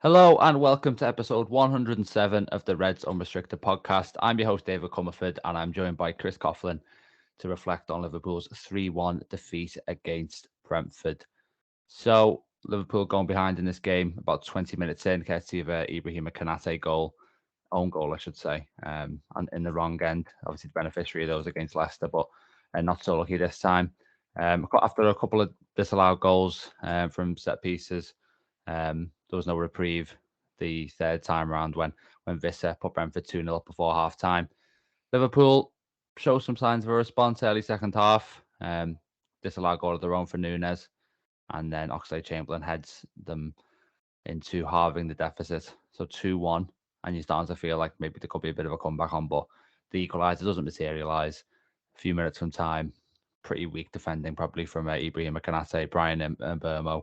Hello and welcome to episode 107 of the Reds Unrestricted podcast. I'm your host, David Comerford, and I'm joined by Chris Coughlin to reflect on Liverpool's 3-1 defeat against Brentford. So, Liverpool going behind in this game about 20 minutes in, courtesy of Ibrahim Konate own goal, I should say, and in the wrong end. Obviously, the beneficiary of those against Leicester, but not so lucky this time. After a couple of disallowed goals from set pieces, there was no reprieve the third time round when Visser put Brentford 2-0 up before half time. Liverpool showed some signs of a response early second half. Disallowed goal of their own for Nunes, and then Oxlade-Chamberlain heads them into halving the deficit. So 2-1, and you're starting to feel like maybe there could be a bit of a comeback on, but the equaliser doesn't materialise. A few minutes from time, pretty weak defending probably from Ibrahim Konate, Brian and Burmo.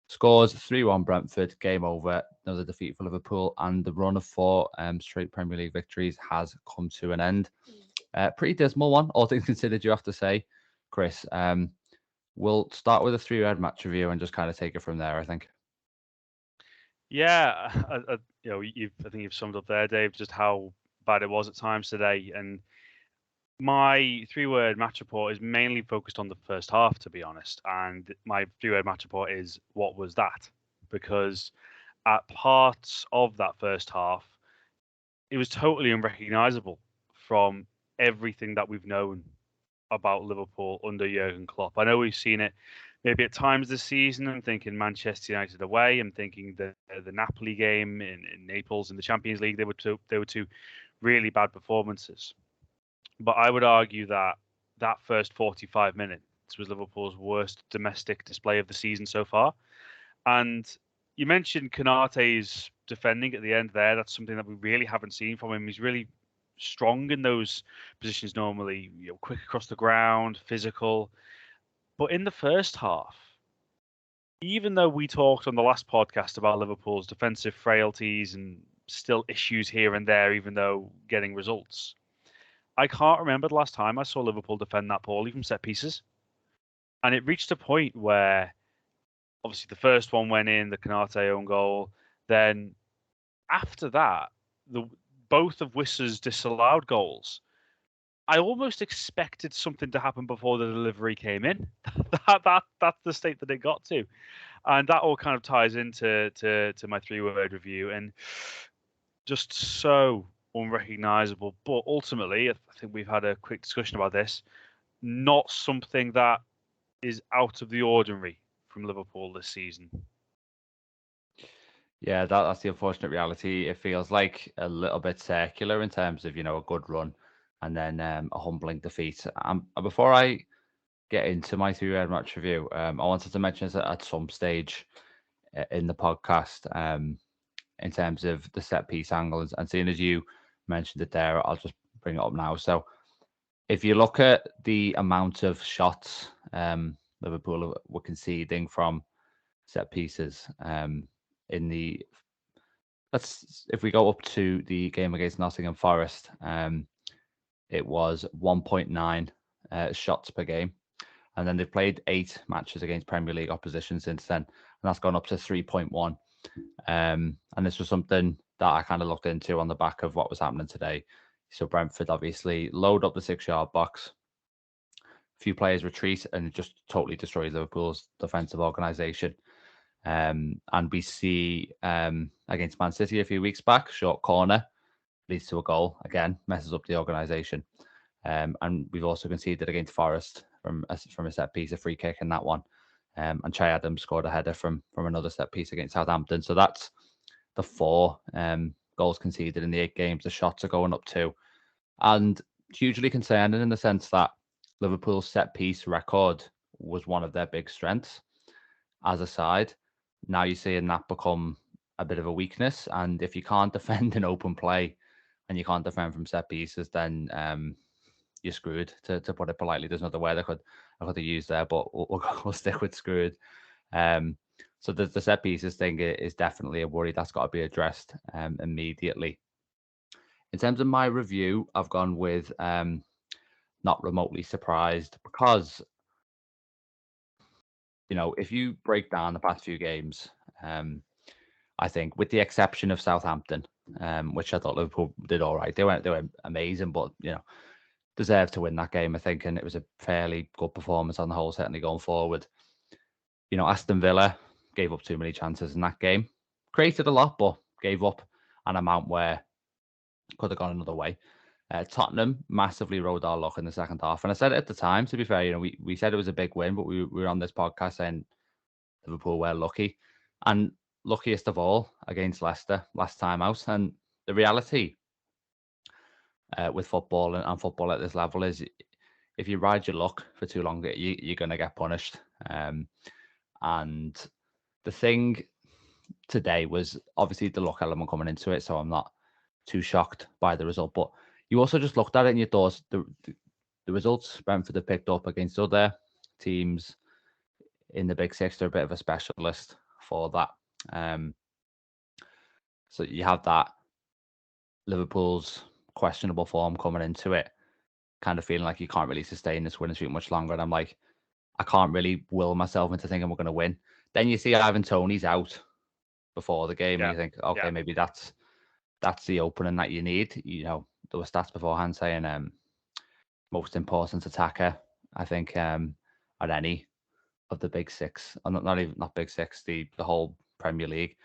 Scores 3-1 Brentford, game over. Another defeat for Liverpool, and the run of four straight Premier League victories has come to an end. Pretty dismal one, all things considered, you have to say, Chris. We'll start with a three-word match review and just kind of take it from there, I think. Yeah, I think you've summed up there, Dave, just how bad it was at times today. And my three-word match report is mainly focused on the first half, to be honest. And my three-word match report is what was that? Because at parts of that first half, it was totally unrecognisable from everything that we've known about Liverpool under Jurgen Klopp. I know we've seen it maybe at times this season. I'm thinking Manchester United away. I'm thinking the Napoli game in Naples in the Champions League. They were two really bad performances. But I would argue that that first 45 minutes was Liverpool's worst domestic display of the season so far. And you mentioned Kanate's defending at the end there. That's something that we really haven't seen from him. He's really strong in those positions normally, quick across the ground, physical. But in the first half, even though we talked on the last podcast about Liverpool's defensive frailties and still issues here and there, even though getting results, I can't remember the last time I saw Liverpool defend that poorly from set pieces. And it reached a point where obviously the first one went in, the Canate own goal. Then after that, the both of Wissa's disallowed goals, I almost expected something to happen before the delivery came in. That's the state that it got to, and that all kind of ties into my three-word review, and just so unrecognizable. But ultimately, I think we've had a quick discussion about this. Not something that is out of the ordinary from Liverpool this season. Yeah, that's the unfortunate reality. It feels like a little bit circular in terms of, a good run and then a humbling defeat. Before I get into my three-word match review, I wanted to mention this at some stage in the podcast in terms of the set piece angle. And seeing as you mentioned it there, I'll just bring it up now. So if you look at the amount of shots Liverpool were conceding from set pieces in the if we go up to the game against Nottingham Forest, it was 1.9 shots per game. And then they've played 8 matches against Premier League opposition since then, and that's gone up to 3.1. And this was something that I kind of looked into on the back of what was happening today. So Brentford obviously load up the 6-yard box. A few players retreat and it just totally destroys Liverpool's defensive organisation. And we see against Man City a few weeks back, short corner leads to a goal. Again, messes up the organisation. And we've also conceded against Forest from a set piece, a free kick in that one. And Che Adams scored a header from another set piece against Southampton. So that's the 4 goals conceded in the 8 games. The shots are going up too. And hugely concerning in the sense that Liverpool's set piece record was one of their big strengths as a side. Now you're seeing that become a bit of a weakness. And if you can't defend in open play and you can't defend from set pieces, then you're screwed, to put it politely. There's another word I could have used there, but we'll stick with screwed. So the set pieces thing is definitely a worry that's got to be addressed immediately. In terms of my review, I've gone with not remotely surprised because, if you break down the past few games, I think, with the exception of Southampton, which I thought Liverpool did all right. They were amazing, but deserved to win that game, I think, and it was a fairly good performance on the whole, certainly going forward. Aston Villa gave up too many chances in that game. Created a lot, but gave up an amount where could have gone another way. Tottenham massively rode our luck in the second half. And I said it at the time, to be fair, we said it was a big win, but we were on this podcast saying Liverpool were lucky. And luckiest of all against Leicester last time out. And the reality with football and football at this level is if you ride your luck for too long, you're going to get punished. And the thing today was obviously the luck element coming into it, so I'm not too shocked by the result. But you also just looked at it and you thought the results Brentford have picked up against other teams in the Big Six, they're a bit of a specialist for that. So you have that Liverpool's questionable form coming into it, kind of feeling like you can't really sustain this winning streak much longer. And I'm like, I can't really will myself into thinking we're going to win. Then you see Ivan Toney's out before the game, and you think, okay, maybe that's the opening that you need. There were stats beforehand saying most important attacker, I think, at any of the Big Six, or not Big Six, the whole Premier League.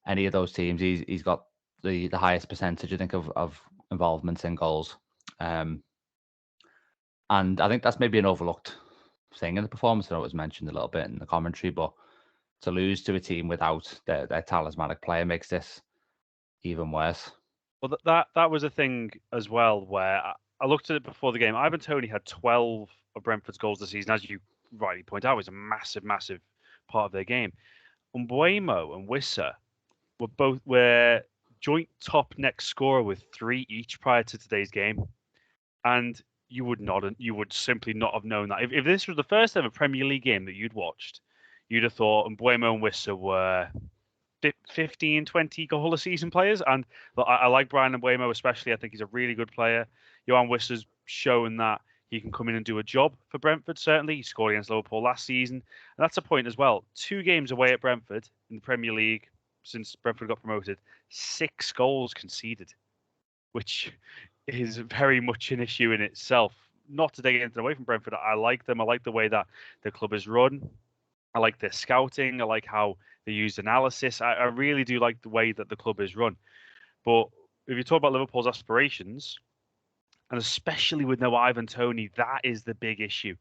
Any of those teams, he's got the highest percentage, I think, of involvement in goals. And I think that's maybe an overlooked thing in the performance. I know it was mentioned a little bit in the commentary, but to lose to a team without their talismanic player makes this even worse. Well, that was a thing as well where I looked at it before the game. Ivan Toney had 12 of Brentford's goals this season, as you rightly point out, was a massive, massive part of their game. Mbeumo and Wissa were joint top next scorer with 3 each prior to today's game, and you would simply not have known that if this was the first ever Premier League game that you'd watched. You'd have thought Mbeumo and Wissa were 15, 20 goal a season players. And I like Brian Mbeumo especially. I think he's a really good player. Johan Wissa's shown that he can come in and do a job for Brentford, certainly. He scored against Liverpool last season. And that's a point as well. 2 games away at Brentford in the Premier League since Brentford got promoted. 6 goals conceded, which is very much an issue in itself. Not to take anything away from Brentford. I like them. I like the way that the club is run. I like their scouting. I like how they use analysis. I really do like the way that the club is run. But if you talk about Liverpool's aspirations, and especially with no Ivan Toney, that is the big issue,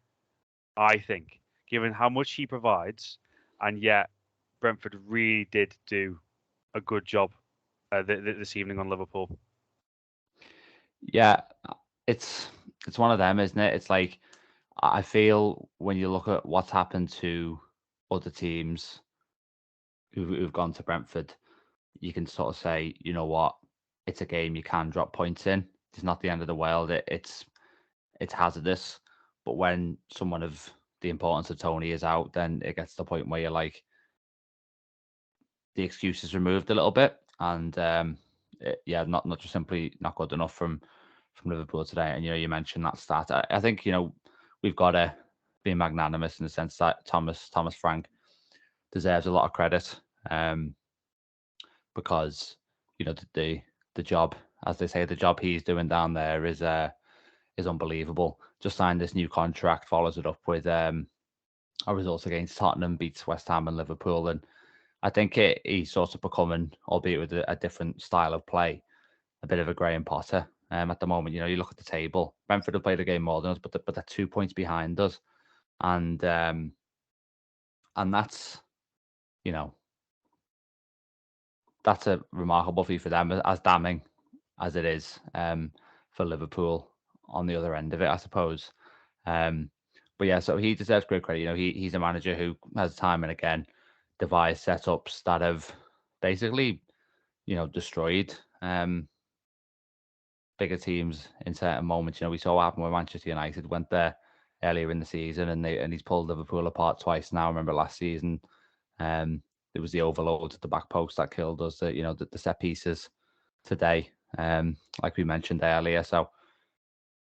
I think, given how much he provides. And yet, Brentford really did do a good job this evening on Liverpool. Yeah, it's one of them, isn't it? It's like, I feel when you look at what's happened to other teams who've gone to Brentford, you can sort of say, you know what, it's a game you can drop points in. It's not the end of the world. It's hazardous. But when someone of the importance of Toney is out, then it gets to the point where you're like, the excuse is removed a little bit. And not just simply not good enough from Liverpool today. And you mentioned that stat. I think we've got to be magnanimous in the sense that Thomas Frank deserves a lot of credit, because the job, as they say, the job he's doing down there is unbelievable. Just signed this new contract, follows it up with a result against Tottenham, beats West Ham and Liverpool, and I think he's sort of becoming, albeit with a different style of play, a bit of a Graham Potter. At the moment, you look at the table. Brentford have played a game more than us, but they're 2 points behind us, and that's that's a remarkable feat for them, as damning as it is for Liverpool on the other end of it, I suppose. But yeah, so he deserves great credit. He's a manager who has time and again devised setups that have basically, destroyed bigger teams in certain moments. We saw what happened when Manchester United went there earlier in the season, and he's pulled Liverpool apart twice now. I remember last season, it was the overload at the back post that killed us. The set pieces today, like we mentioned earlier. So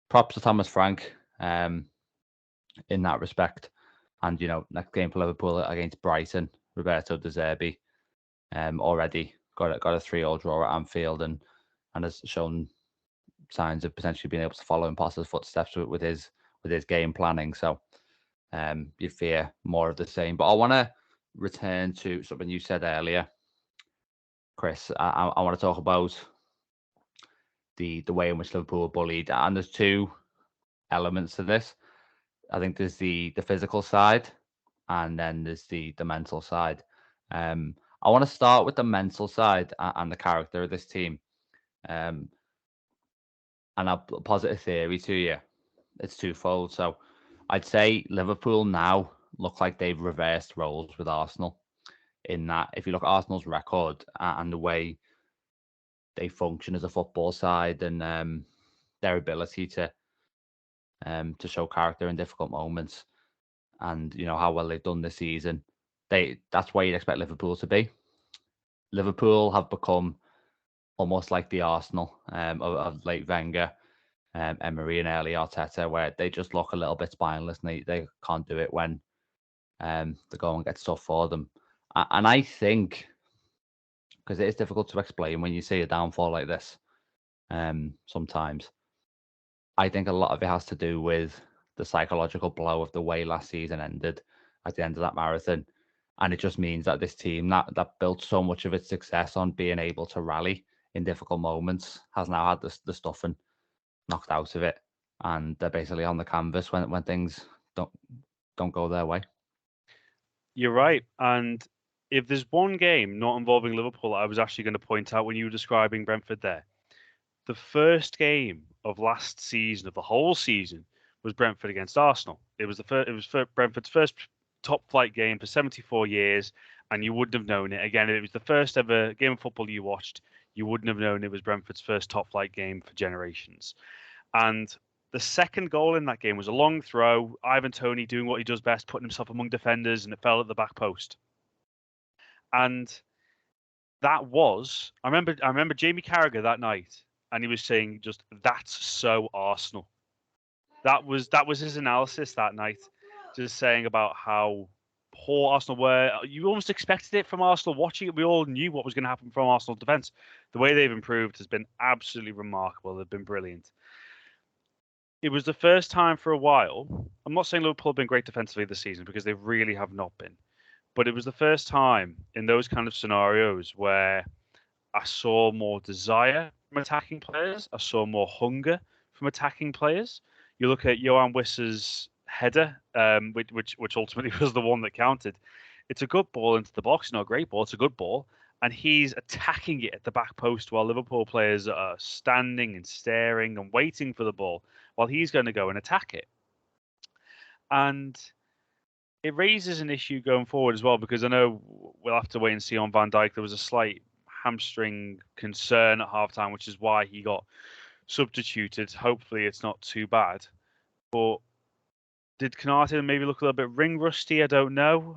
props to Thomas Frank in that respect. And next game for Liverpool against Brighton, Roberto De Zerbi already. Got a 3-3 draw at Anfield and has shown signs of potentially being able to follow in Potter's footsteps with his game planning. So you fear more of the same. But I want to return to something you said earlier, Chris. I want to talk about the way in which Liverpool were bullied, and there's two elements to this. I think there's the physical side, and then there's the mental side. I want to start with the mental side and the character of this team. And I'll posit a theory to you. It's twofold. So I'd say Liverpool now look like they've reversed roles with Arsenal. In that, if you look at Arsenal's record and the way they function as a football side and their ability to show character in difficult moments, and how well they've done this season, that's where you'd expect Liverpool to be. Liverpool have become almost like the Arsenal of late Wenger, Emery, and early Arteta, where they just look a little bit spineless and they can't do it when the going gets tough for them. And I think, because it is difficult to explain when you see a downfall like this, sometimes, I think a lot of it has to do with the psychological blow of the way last season ended at the end of that marathon. And it just means that this team that built so much of its success on being able to rally in difficult moments has now had the stuffing knocked out of it. And they're basically on the canvas when things don't go their way. You're right. And if there's one game not involving Liverpool, I was actually going to point out when you were describing Brentford there, the first game of last season, of the whole season, was Brentford against Arsenal. It was Brentford's first top flight game for 74 years, and you wouldn't have known it. Again, it was the first ever game of football you watched. You wouldn't have known it was Brentford's first top flight game for generations. And the second goal in that game was a long throw. Ivan Toney doing what he does best, putting himself among defenders, and it fell at the back post. And that was, I remember Jamie Carragher that night, and he was saying just, that's so Arsenal. That was his analysis that night, just saying about how poor Arsenal were. You almost expected it from Arsenal. Watching it, we all knew what was going to happen from Arsenal defence. The way they've improved has been absolutely remarkable. They've been brilliant. It was the first time for a while. I'm not saying Liverpool have been great defensively this season, because they really have not been. But it was the first time in those kind of scenarios where I saw more desire from attacking players. I saw more hunger from attacking players. You look at Johan Wissa's header, which ultimately was the one that counted. It's a good ball into the box, not a great ball. It's a good ball. And he's attacking it at the back post while Liverpool players are standing and staring and waiting for the ball while he's going to go and attack it. And it raises an issue going forward as well, because I know we'll have to wait and see on Van Dijk. There was a slight hamstring concern at halftime, which is why he got substituted. Hopefully it's not too bad. But did Konate maybe look a little bit ring rusty? I don't know.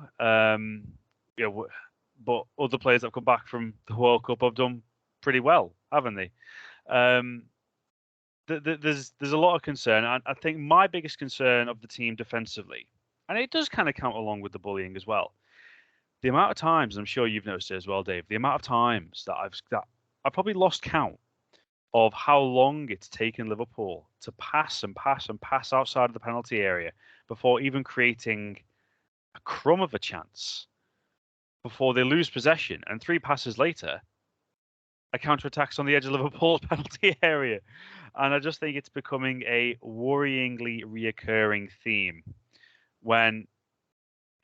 But other players that have come back from the World Cup have done pretty well, haven't they? There's a lot of concern. And I think my biggest concern of the team defensively, and it does kind of count along with the bullying as well, the amount of times, I'm sure you've noticed it as well, Dave, the amount of times that I've probably lost count of how long it's taken Liverpool to pass and pass and pass outside of the penalty area before even creating a crumb of a chance, before they lose possession, and 3 passes later, a counter-attack's on the edge of Liverpool's penalty area. And I just think it's becoming a worryingly reoccurring theme when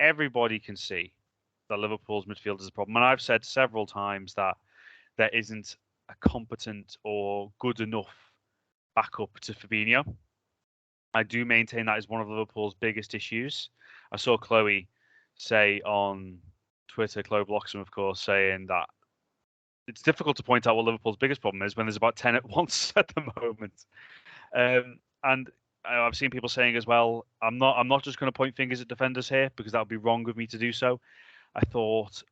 everybody can see that Liverpool's midfield is a problem. And I've said several times that there isn't a competent or good enough backup to Fabinho. I do maintain that is one of Liverpool's biggest issues. I saw Chloe say on Twitter, Chloe Bloxham, of course, saying that it's difficult to point out what Liverpool's biggest problem is when there's about 10 at once at the moment. And I've seen people saying as well, I'm not just going to point fingers at defenders here, because that would be wrong of me to do so. I thought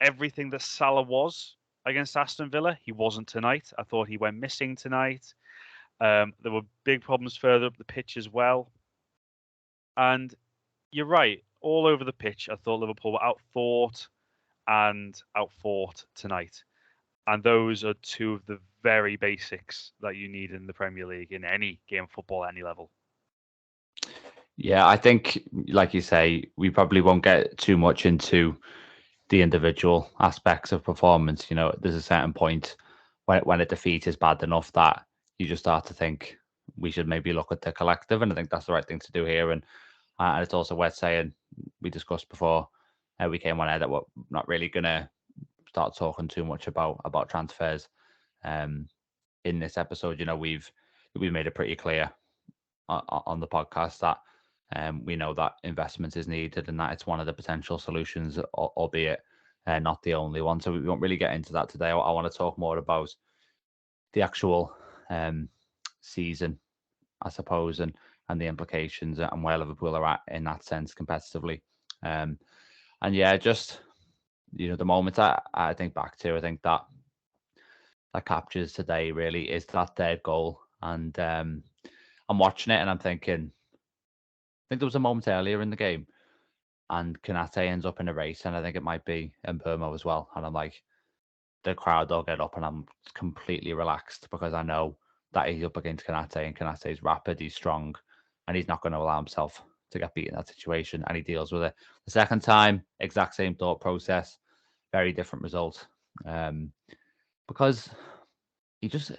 everything that Salah was against Aston Villa, he wasn't tonight. I thought he went missing tonight. There were big problems further up the pitch as well. And you're right, all over the pitch, I thought Liverpool were outthought, and outfought tonight. And those are two of the very basics that you need in the Premier League in any game of football at any level. Yeah, I think, like you say, we probably won't get too much into the individual aspects of performance. You know, there's a certain point when a defeat is bad enough that you just start to think we should maybe look at the collective, and I think that's the right thing to do here. And it's also worth saying, we discussed before we came on air, that we're not really going to start talking too much about transfers in this episode. You know, we've made it pretty clear on the podcast that we know that investment is needed and that it's one of the potential solutions, albeit not the only one. So we won't really get into that today. I want to talk more about the actual season, I suppose, and the implications and where Liverpool are at in that sense competitively. And yeah, just, you know, the moment I think back to, I think that captures today really is that third goal. And I'm watching it and I'm thinking, I think there was a moment earlier in the game and Kanate ends up in a race, and I think it might be Mpermo as well. And I'm like, the crowd will get up, and I'm completely relaxed because I know that he's up against Kanate, and Kanate is rapid, he's strong, and he's not going to allow himself to get beat in that situation, and he deals with it. The second time, exact same thought process, very different result, because he just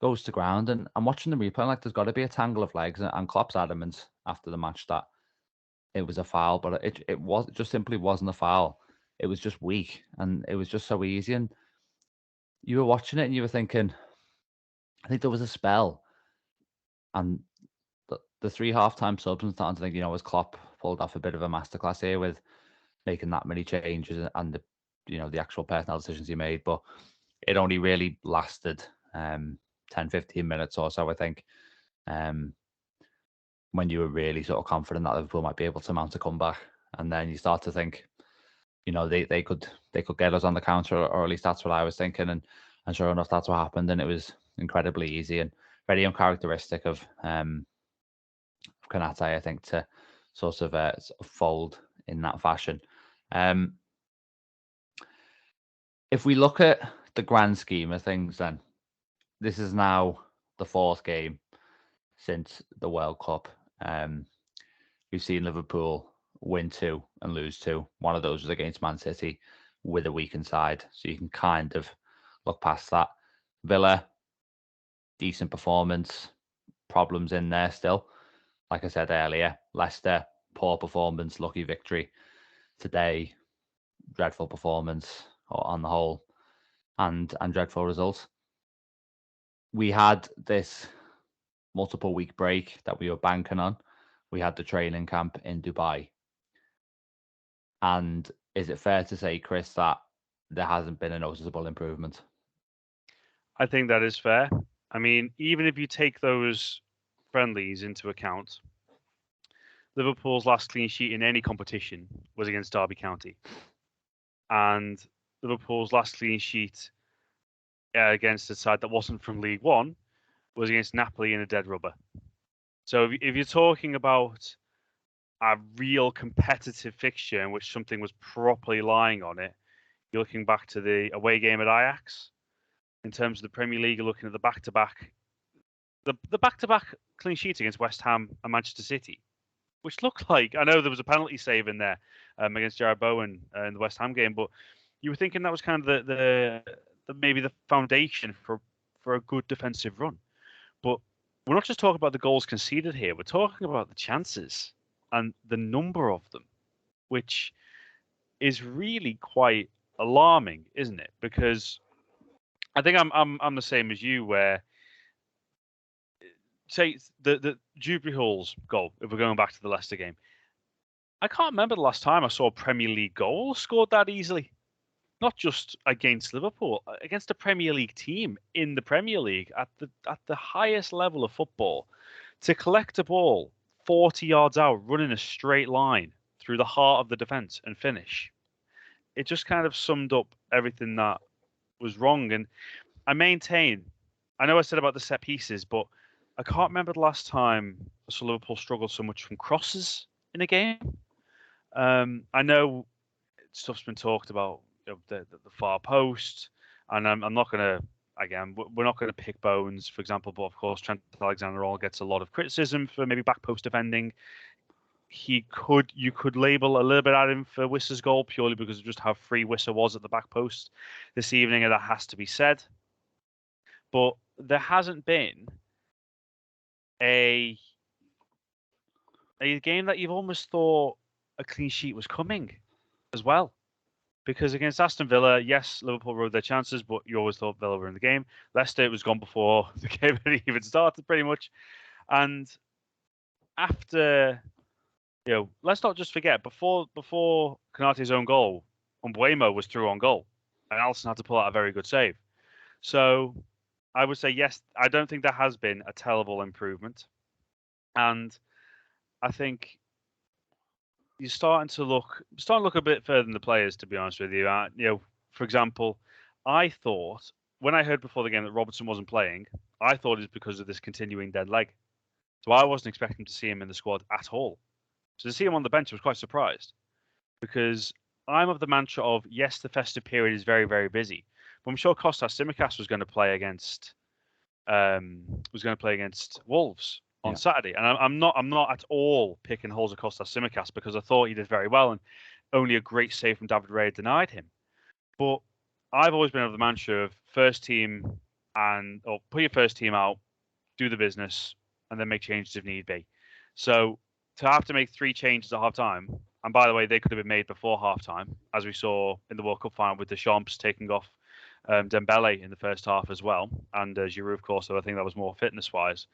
goes to ground, and I'm watching the replay, like there's got to be a tangle of legs, and Klopp's adamant after the match that it was a foul, but it just simply wasn't a foul. It was just weak, and it was just so easy. And you were watching it, and you were thinking, I think there was a spell, and the three halftime subs, and starting to think, you know, as Klopp pulled off a bit of a masterclass here with making that many changes and the, you know, the actual personnel decisions he made, but it only really lasted 10, 15 minutes or so, I think. When you were really sort of confident that Liverpool might be able to mount a comeback, and then you start to think, you know, they could get us on the counter, or at least that's what I was thinking, and sure enough, that's what happened, and it was incredibly easy and very uncharacteristic of Konate, I think, to sort of fold in that fashion. If we look at the grand scheme of things, then this is now the fourth game since the World Cup. We've seen Liverpool win 2 and lose 2. One of those was against Man City with a weakened side, so you can kind of look past that. Villa, decent performance, problems in there still. Like I said earlier, Leicester, poor performance, lucky victory. Today, dreadful performance on the whole, and dreadful results. We had this multiple week break that we were banking on. We had the training camp in Dubai. And is it fair to say, Chris, that there hasn't been a noticeable improvement? I think that is fair. I mean, even if you take those friendlies into account, Liverpool's last clean sheet in any competition was against Derby County. And Liverpool's last clean sheet against a side that wasn't from League One was against Napoli in a dead rubber. So if you're talking about a real competitive fixture in which something was properly lying on it, you're looking back to the away game at Ajax. In terms of the Premier League, you're looking at the back-to-back clean sheets against West Ham and Manchester City, which looked like, I know there was a penalty save in there against Jared Bowen in the West Ham game, but you were thinking that was kind of the maybe the foundation for a good defensive run. But we're not just talking about the goals conceded here, we're talking about the chances and the number of them, which is really quite alarming, isn't it? Because I think I'm the same as you, where say the Dewberry Hall's goal, if we're going back to the Leicester game, I can't remember the last time I saw a Premier League goal scored that easily. Not just against Liverpool, against a Premier League team in the Premier League at the highest level of football, to collect a ball 40 yards out, run in a straight line through the heart of the defence and finish. It just kind of summed up everything that was wrong. And I maintain, I know I said about the set pieces, but I can't remember the last time I saw Liverpool struggle so much from crosses in a game. I know stuff's been talked about, the far post, and I'm not going to. Again, we're not going to pick bones, for example, but of course, Trent Alexander-Arnold gets a lot of criticism for maybe back post defending. You could label a little bit at him for Wissa's goal purely because of just how free Wissa was at the back post this evening, and that has to be said. But there hasn't been a game that you've almost thought a clean sheet was coming as well. Because against Aston Villa, yes, Liverpool rode their chances, but you always thought Villa were in the game. Leicester, it was gone before the game had even started, pretty much. And after, let's not just forget, before Konaté's own goal, Mbeumo was through on goal, and Alisson had to pull out a very good save. So I would say, yes, I don't think there has been a terrible improvement. And I think you're starting to look a bit further than the players, to be honest with you. For example, I thought when I heard before the game that Robertson wasn't playing, I thought it was because of this continuing dead leg. So I wasn't expecting to see him in the squad at all. So to see him on the bench, I was quite surprised because I'm of the mantra of yes, the festive period is very, very busy, but I'm sure Kostas Tsimikas was going to play against Wolves on Saturday, and I'm not at all picking holes at Kostas Tsimikas because I thought he did very well, and only a great save from David Raya denied him. But I've always been of the mantra of first team or put your first team out, do the business, and then make changes if need be. So to have to make 3 changes at half time, and by the way, they could have been made before half time, as we saw in the World Cup final with Deschamps taking off Dembele in the first half as well, and Giroud, of course. So I think that was more fitness-wise.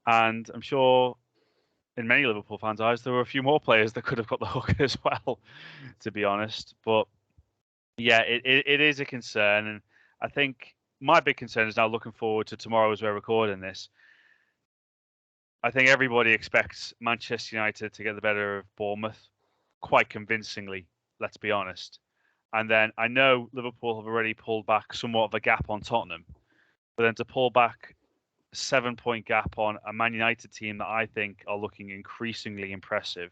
And I'm sure in many Liverpool fans' eyes, there were a few more players that could have got the hook as well, to be honest. But yeah, it is a concern. And I think my big concern is now looking forward to tomorrow as we're recording this. I think everybody expects Manchester United to get the better of Bournemouth quite convincingly, let's be honest. And then I know Liverpool have already pulled back somewhat of a gap on Tottenham, but then to pull back 7-point gap on a Man United team that I think are looking increasingly impressive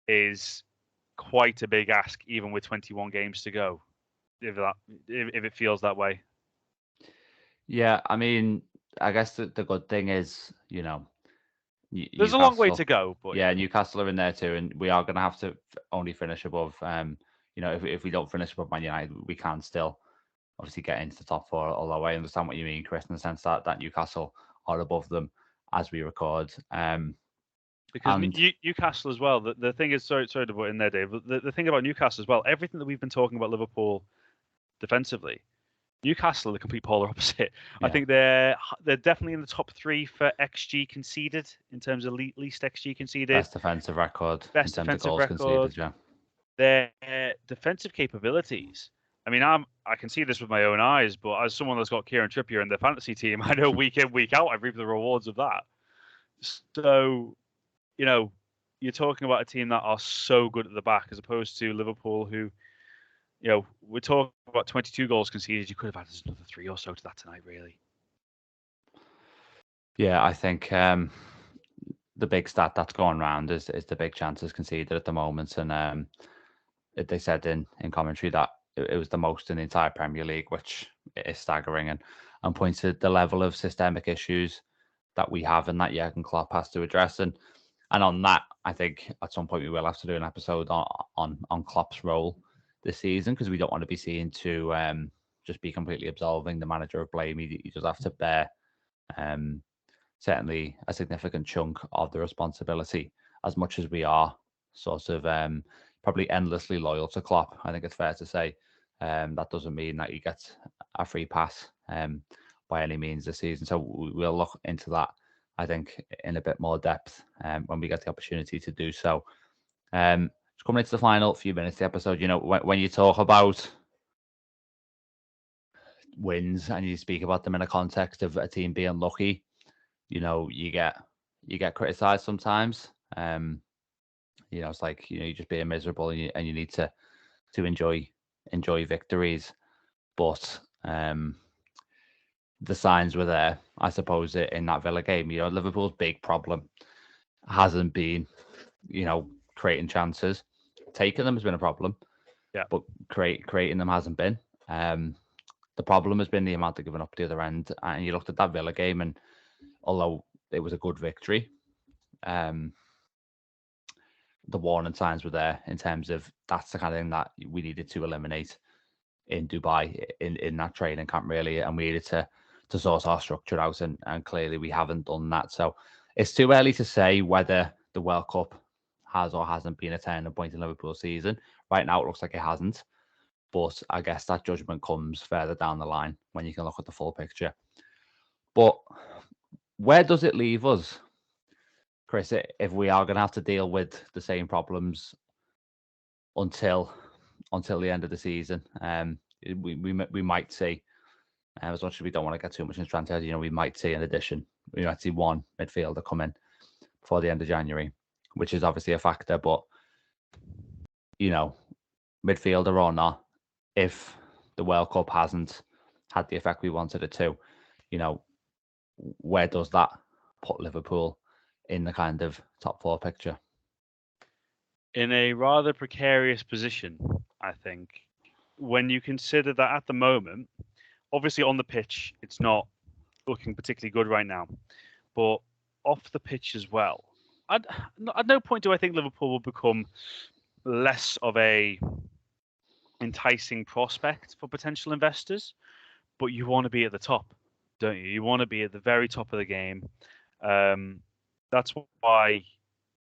is quite a big ask, even with 21 games to go, if it feels that way. Yeah, I mean, I guess the good thing is, there's a long way to go, but yeah, Newcastle are in there too, and we are going to have to only finish above. If we don't finish above Man United, we can still obviously get into the top 4. Although I understand what you mean, Chris, in the sense that Newcastle are above them as we record. Because Newcastle as well. The thing is, sorry to put in there, Dave. The thing about Newcastle as well, everything that we've been talking about Liverpool defensively, Newcastle are the complete polar opposite. Yeah. I think they're definitely in the top 3 for XG conceded in terms of least XG conceded. Best defensive record. Best in terms defensive of goals record. Conceded, yeah. Their defensive capabilities. I mean, I can see this with my own eyes, but as someone that's got Kieran Trippier in their fantasy team, I know week in, week out, I reap the rewards of that. So, you're talking about a team that are so good at the back as opposed to Liverpool, who, we're talking about 22 goals conceded. You could have added another 3 or so to that tonight, really. Yeah, I think the big stat that's going around is the big chances conceded at the moment. And they said in commentary that it was the most in the entire Premier League, which is staggering and points to the level of systemic issues that we have and that Jurgen Klopp has to address. And on that, I think at some point we will have to do an episode on Klopp's role this season, because we don't want to be seen to just be completely absolving the manager of blame. He does have to bear certainly a significant chunk of the responsibility, as much as we are sort of probably endlessly loyal to Klopp. I think it's fair to say that doesn't mean that he gets a free pass by any means this season. So we'll look into that, I think, in a bit more depth when we get the opportunity to do so. Just coming into the final few minutes of the episode, when you talk about wins and you speak about them in a context of a team being lucky, you get criticized sometimes. It's like you're just being miserable and you need to enjoy victories, but the signs were there, I suppose, in that Villa game. Liverpool's big problem hasn't been creating chances. Taking them has been a problem. but creating them hasn't been. The problem has been the amount they've given up the other end. And you looked at that Villa game, and although it was a good victory, the warning signs were there in terms of that's the kind of thing that we needed to eliminate in Dubai in that training camp, really, and we needed to sort our structure out, and clearly we haven't done that. So it's too early to say whether the World Cup has or hasn't been a turning point in Liverpool's season. Right now, it looks like it hasn't, but I guess that judgment comes further down the line when you can look at the full picture. But where does it leave us, Chris, if we are going to have to deal with the same problems until the end of the season? We might see, as much as we don't want to get too much into transfers, we might see an addition. We might see one midfielder come in before the end of January, which is obviously a factor. But midfielder or not, if the World Cup hasn't had the effect we wanted it to, where does that put Liverpool in the kind of top four picture? In a rather precarious position, I think, when you consider that at the moment, obviously on the pitch, it's not looking particularly good right now, but off the pitch as well, at no point do I think Liverpool will become less of a enticing prospect for potential investors, but you want to be at the top, don't you? You want to be at the very top of the game. That's why,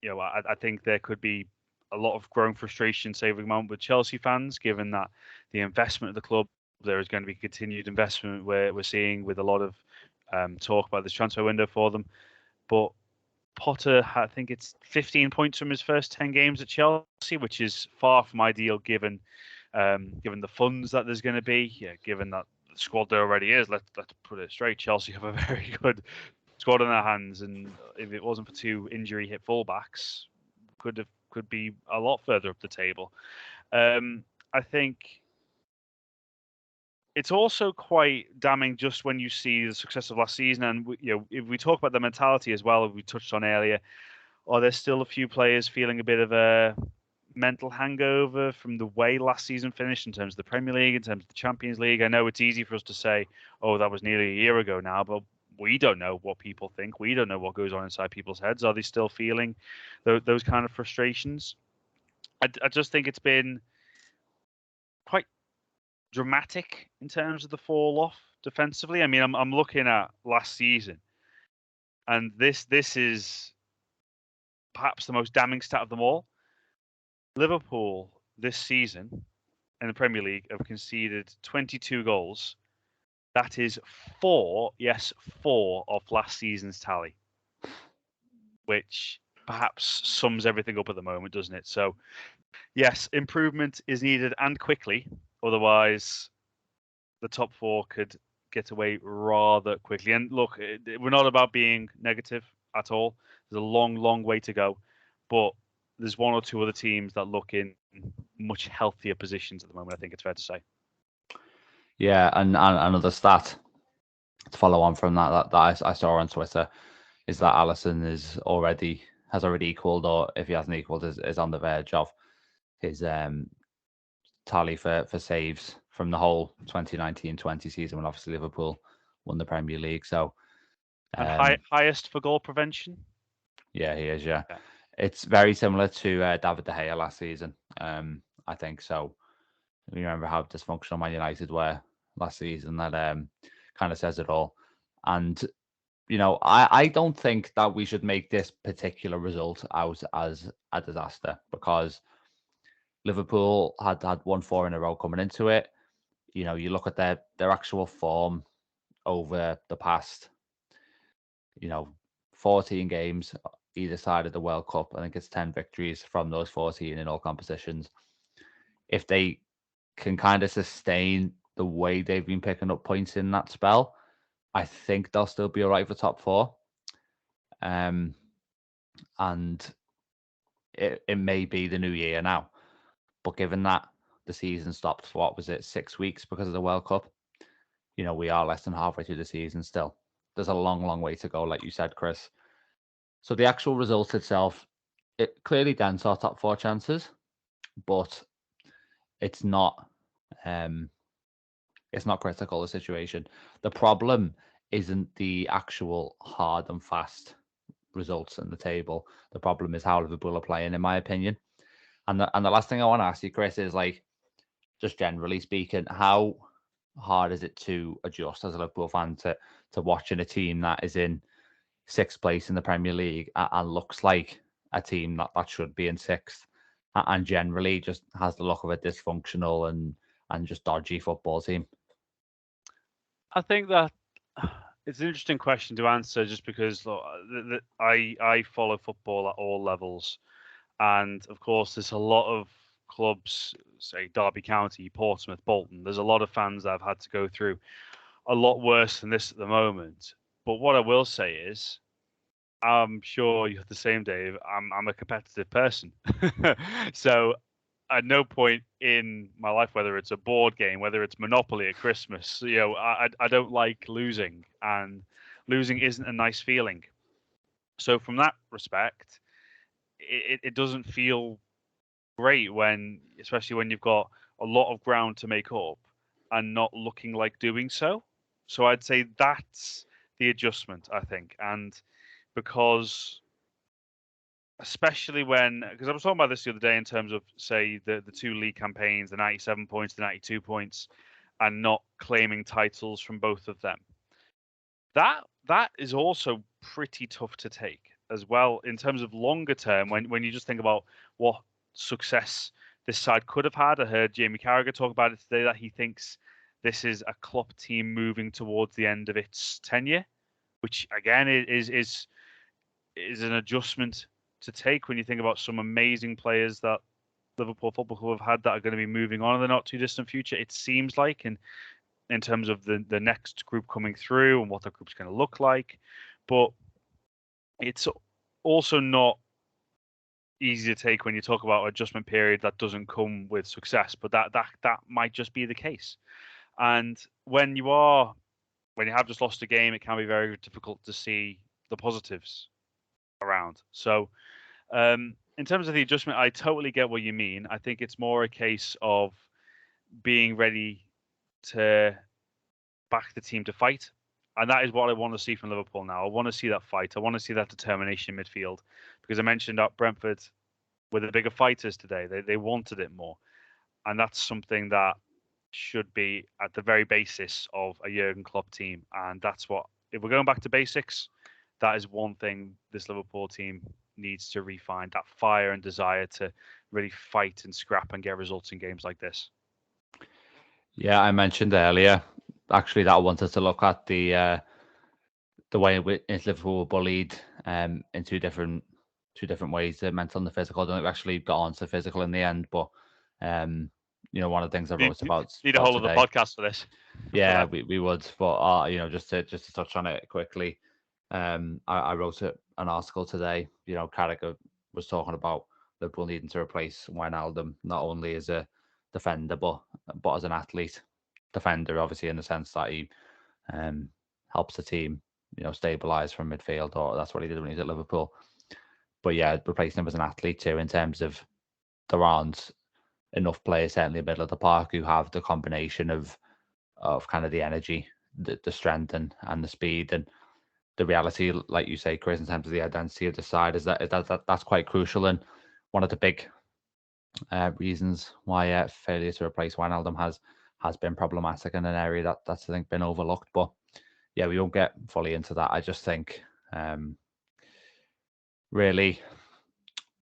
I think there could be a lot of growing frustration, say, with Chelsea fans, given that the investment of the club, there is going to be continued investment we're seeing with a lot of talk about this transfer window for them. But Potter, I think it's 15 points from his first 10 games at Chelsea, which is far from ideal given the funds that there's going to be. Given that the squad there already is, let's put it straight. Chelsea have a very good squad in their hands, and if it wasn't for two injury hit fullbacks, could be a lot further up the table. I think it's also quite damning just when you see the success of last season, and if we talk about the mentality as well, we touched on earlier. Are there still a few players feeling a bit of a mental hangover from the way last season finished in terms of the Premier League, in terms of the Champions League? I know it's easy for us to say, "Oh, that was nearly a year ago now," but we don't know what people think. We don't know what goes on inside people's heads. Are they still feeling those kind of frustrations? I just think it's been quite dramatic in terms of the fall off defensively. I mean, I'm looking at last season, and this is perhaps the most damning stat of them all. Liverpool this season in the Premier League have conceded 22 goals. That is 4 of last season's tally, which perhaps sums everything up at the moment, doesn't it? So, yes, improvement is needed, and quickly. Otherwise, the top four could get away rather quickly. And look, we're not about being negative at all. There's a long, long way to go. But there's one or two other teams that look in much healthier positions at the moment, I think it's fair to say. Yeah, and another stat to follow on from that I saw on Twitter is that Alisson has already equalled, or if he hasn't equalled, is on the verge of his tally for saves from the whole 2019-20 season when obviously Liverpool won the Premier League. So and highest for goal prevention? Yeah, he is, yeah. It's very similar to David De Gea last season, I think. So you remember how dysfunctional Man United were last season. That kind of says it all. And I don't think that we should make this particular result out as a disaster, because Liverpool had won 4 in a row coming into it. You look at their actual form over the past 14 games either side of the World Cup. I think it's 10 victories from those 14 in all competitions. If they can kind of sustain the way they've been picking up points in that spell, I think they'll still be all right for top 4. And it may be the new year now. But given that the season stopped for, 6 weeks because of the World Cup, we are less than halfway through the season still. There's a long, long way to go, like you said, Chris. So the actual result itself, it clearly dents our top 4 chances. But it's not um, it's not critical, the situation. The problem isn't the actual hard and fast results in the table. The problem is how Liverpool are playing, in my opinion. And the last thing I want to ask you, Chris, is like, just generally speaking, how hard is it to adjust as a Liverpool fan to watching a team that is in sixth place in the Premier League and looks like a team that should be in sixth, and generally just has the look of a dysfunctional and just dodgy football team? I think that it's an interesting question to answer, just because look, I follow football at all levels, and of course there's a lot of clubs, say Derby County, Portsmouth, Bolton. There's a lot of fans that have had to go through a lot worse than this at the moment. But what I will say is, I'm sure you're the same, Dave. I'm a competitive person, so at no point in my life, whether it's a board game, whether it's Monopoly at Christmas, I don't like losing, and losing isn't a nice feeling. So from that respect, it doesn't feel great when, especially when you've got a lot of ground to make up and not looking like doing so. So I'd say that's the adjustment, I think, and because especially because I was talking about this the other day in terms of, say, the two league campaigns, the 97 points, the 92 points, and not claiming titles from both of them. That is also pretty tough to take as well in terms of longer term, when you just think about what success this side could have had. I heard Jamie Carragher talk about it today, that he thinks this is a Klopp team moving towards the end of its tenure, which again is an adjustment to take when you think about some amazing players that Liverpool Football Club have had that are going to be moving on in the not too distant future. It seems like, in terms of the next group coming through and what the group's going to look like, but it's also not easy to take when you talk about adjustment period that doesn't come with success. But that might just be the case. And when you have just lost a game, it can be very difficult to see the positives around. So in terms of the adjustment, I totally get what you mean. I think it's more a case of being ready to back the team to fight. And that is what I want to see from Liverpool now. I want to see that fight. I want to see that determination in midfield. Because I mentioned that Brentford were the bigger fighters today. They wanted it more. And that's something that should be at the very basis of a Jurgen Klopp team. And that's what, if we're going back to basics, that is one thing this Liverpool team needs to refine, that fire and desire to really fight and scrap and get results in games like this. Yeah, I mentioned earlier actually that I wanted to look at the way in which Liverpool were bullied in two different ways, the mental and the physical. I don't think we actually got on to physical in the end, but one of the things I wrote about Need a whole today. other podcast for this. Yeah, we would, but just to touch on it quickly, I wrote an article today. Carragher was talking about Liverpool needing to replace Wijnaldum not only as a defender but as an athlete. Defender, obviously, in the sense that he helps the team, stabilize from midfield, or that's what he did when he was at Liverpool. But yeah, replacing him as an athlete too, in terms of there aren't enough players, certainly in the middle of the park, who have the combination of kind of the energy, the strength, and the speed. And the reality, like you say, Chris, in terms of the identity of the side, is that's quite crucial. And one of the big reasons why failure to replace Wijnaldum has been problematic in an area that's I think been overlooked. But yeah, we won't get fully into that. I just think really,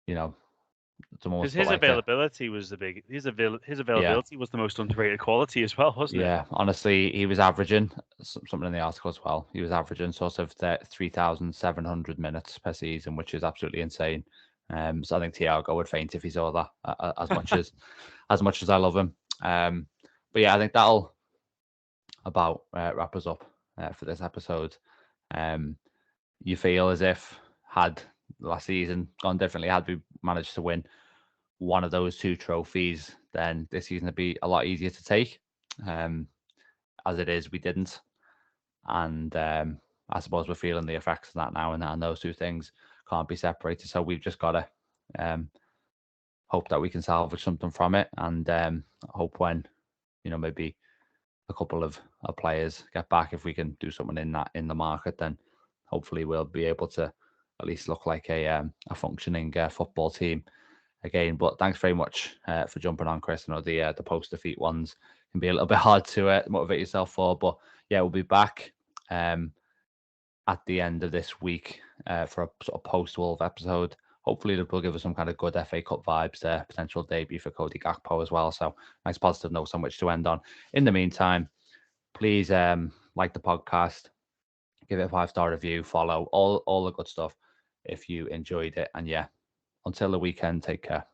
because his availability was his availability was the most underrated quality as well, wasn't it? Yeah, honestly, he was averaging something in the article as well. He was averaging sort of 3,700 minutes per season, which is absolutely insane. So I think Thiago would faint if he saw that. As much as I love him, but yeah, I think that'll about wrap us up for this episode. You feel as if, had last season gone differently, had we managed to win one of those two trophies, then this season would be a lot easier to take. As it is, we didn't, and I suppose we're feeling the effects of that now, and those two things can't be separated. So we've just got to hope that we can salvage something from it, and hope when maybe a couple of players get back, if we can do something in the market, then hopefully we'll be able to at least look like a functioning football team again. But thanks very much for jumping on, Chris. I know the post defeat ones can be a little bit hard to motivate yourself for, but yeah, we'll be back at the end of this week for a sort of post-Wolves episode. Hopefully Liverpool give us some kind of good FA Cup vibes there, potential debut for Cody Gakpo as well. So nice positive note on which to end on. In the meantime, please like the podcast, give it a 5-star review, follow, all the good stuff if you enjoyed it. And yeah, until the weekend, take care.